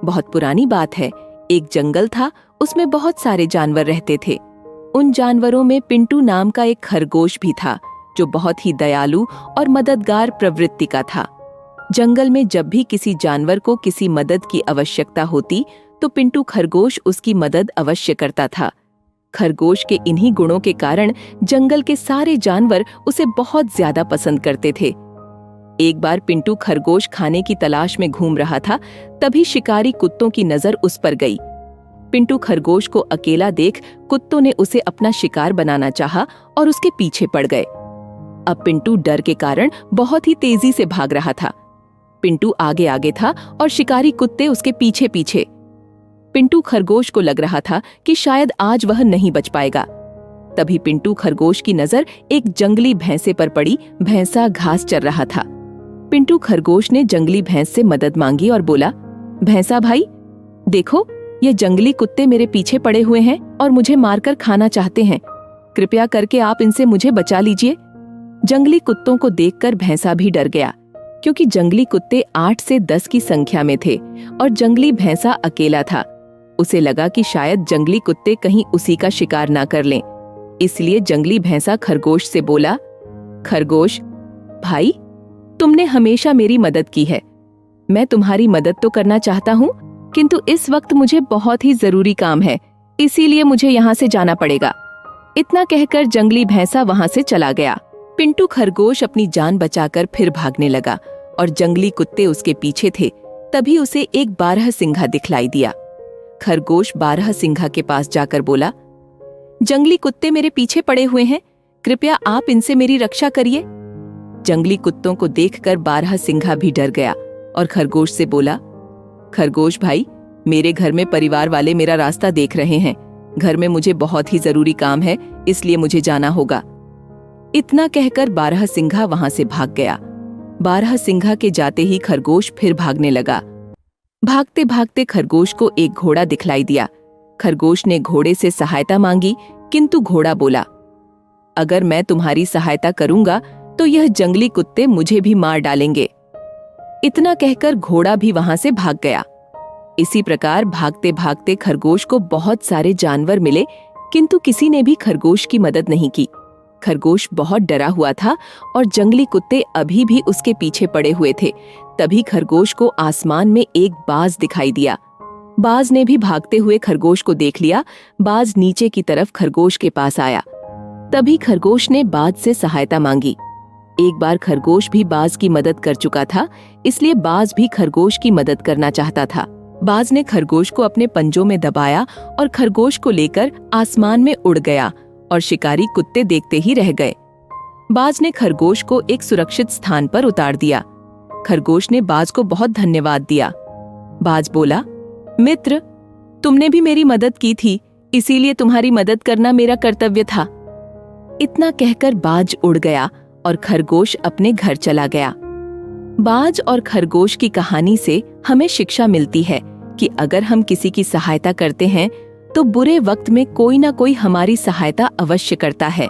बहुत पुरानी बात है। एक जंगल था, उसमें बहुत सारे जानवर रहते थे। उन जानवरों में पिंटू नाम का एक खरगोश भी था, जो बहुत ही दयालु और मददगार प्रवृत्ति का था। जंगल में जब भी किसी जानवर को किसी मदद की आवश्यकता होती, तो पिंटू खरगोश उसकी मदद अवश्य करता था। खरगोश के इन्हीं गुणों के कारण जंगल के सारे जानवर उसे बहुत ज्यादा पसंद करते थे। एक बार पिंटू खरगोश खाने की तलाश में घूम रहा था, तभी शिकारी कुत्तों की नजर उस पर गई। पिंटू खरगोश को अकेला देख कुत्तों ने उसे अपना शिकार बनाना चाहा और उसके पीछे पड़ गए। अब पिंटू डर के कारण बहुत ही तेजी से भाग रहा था। पिंटू आगे आगे था और शिकारी कुत्ते उसके पीछे पीछे। पिंटू खरगोश को लग रहा था कि शायद आज वह नहीं बच पाएगा। तभी पिंटू खरगोश की नजर एक जंगली भैंसे पर पड़ी। भैंसा घास चर रहा था। पिंटू खरगोश ने जंगली भैंस से मदद मांगी और बोला, भैंसा भाई, देखो ये जंगली कुत्ते मेरे पीछे पड़े हुए हैं और मुझे मारकर खाना चाहते हैं। कृपया करके आप इनसे मुझे बचा लीजिए। जंगली कुत्तों को देखकर भैंसा भी डर गया, क्योंकि जंगली कुत्ते 8 से 10 की संख्या में थे और जंगली भैंसा अकेला था। उसे लगा कि शायद जंगली कुत्ते कहीं उसी का शिकार ना कर लें। इसलिए जंगली भैंसा खरगोश से बोला, खरगोश भाई, तुमने हमेशा मेरी मदद की है। मैं तुम्हारी मदद तो करना चाहता हूँ, किंतु इस वक्त मुझे बहुत ही जरूरी काम है, इसीलिए मुझे यहाँ से जाना पड़ेगा। इतना कहकर जंगली भैंसा वहाँ से चला गया। पिंटू खरगोश अपनी जान बचाकर फिर भागने लगा और जंगली कुत्ते उसके पीछे थे। तभी उसे एक बारहसिंघा दिखलाई दिया। खरगोश बारहसिंघा के पास जाकर बोला, जंगली कुत्ते मेरे पीछे पड़े हुए हैं, कृपया आप इनसे मेरी रक्षा करिए। जंगली कुत्तों को देखकर बारहसिंघा भी डर गया और खरगोश से बोला, खरगोश भाई, मेरे घर में परिवार वाले मेरा रास्ता देख रहे हैं। घर में मुझे बहुत ही जरूरी काम है, इसलिए मुझे जाना होगा। इतना कहकर बारहसिंघा वहां से भाग गया। बारहसिंघा के जाते ही खरगोश फिर भागने लगा। भागते भागते खरगोश को एक घोड़ा दिखलाई दिया। खरगोश ने घोड़े से सहायता मांगी, किंतु घोड़ा बोला, अगर मैं तुम्हारी सहायता करूंगा तो यह जंगली कुत्ते मुझे भी मार डालेंगे। इतना कहकर घोड़ा भी वहां से भाग गया। इसी प्रकार भागते भागते खरगोश को बहुत सारे जानवर मिले, किंतु किसी ने भी खरगोश की मदद नहीं की। खरगोश बहुत डरा हुआ था और जंगली कुत्ते अभी भी उसके पीछे पड़े हुए थे। तभी खरगोश को आसमान में एक बाज दिखाई दिया। बाज ने भी भागते हुए खरगोश को देख लिया। बाज नीचे की तरफ खरगोश के पास आया। तभी खरगोश ने बाज से सहायता मांगी। एक बार खरगोश भी बाज की मदद कर चुका था, इसलिए बाज भी खरगोश की मदद करना चाहता था। बाज ने खरगोश को अपने पंजों में दबाया और खरगोश को लेकर आसमान में उड़ गया और शिकारी कुत्ते देखते ही रह गए। बाज ने खरगोश को एक सुरक्षित स्थान पर उतार दिया। खरगोश ने बाज को बहुत धन्यवाद दिया। बाज बोला, मित्र, तुमने भी मेरी मदद की थी, इसीलिए तुम्हारी मदद करना मेरा कर्तव्य था। इतना कहकर बाज उड़ गया और खरगोश अपने घर चला गया। बाज और खरगोश की कहानी से हमें शिक्षा मिलती है कि अगर हम किसी की सहायता करते हैं तो बुरे वक्त में कोई ना कोई हमारी सहायता अवश्य करता है।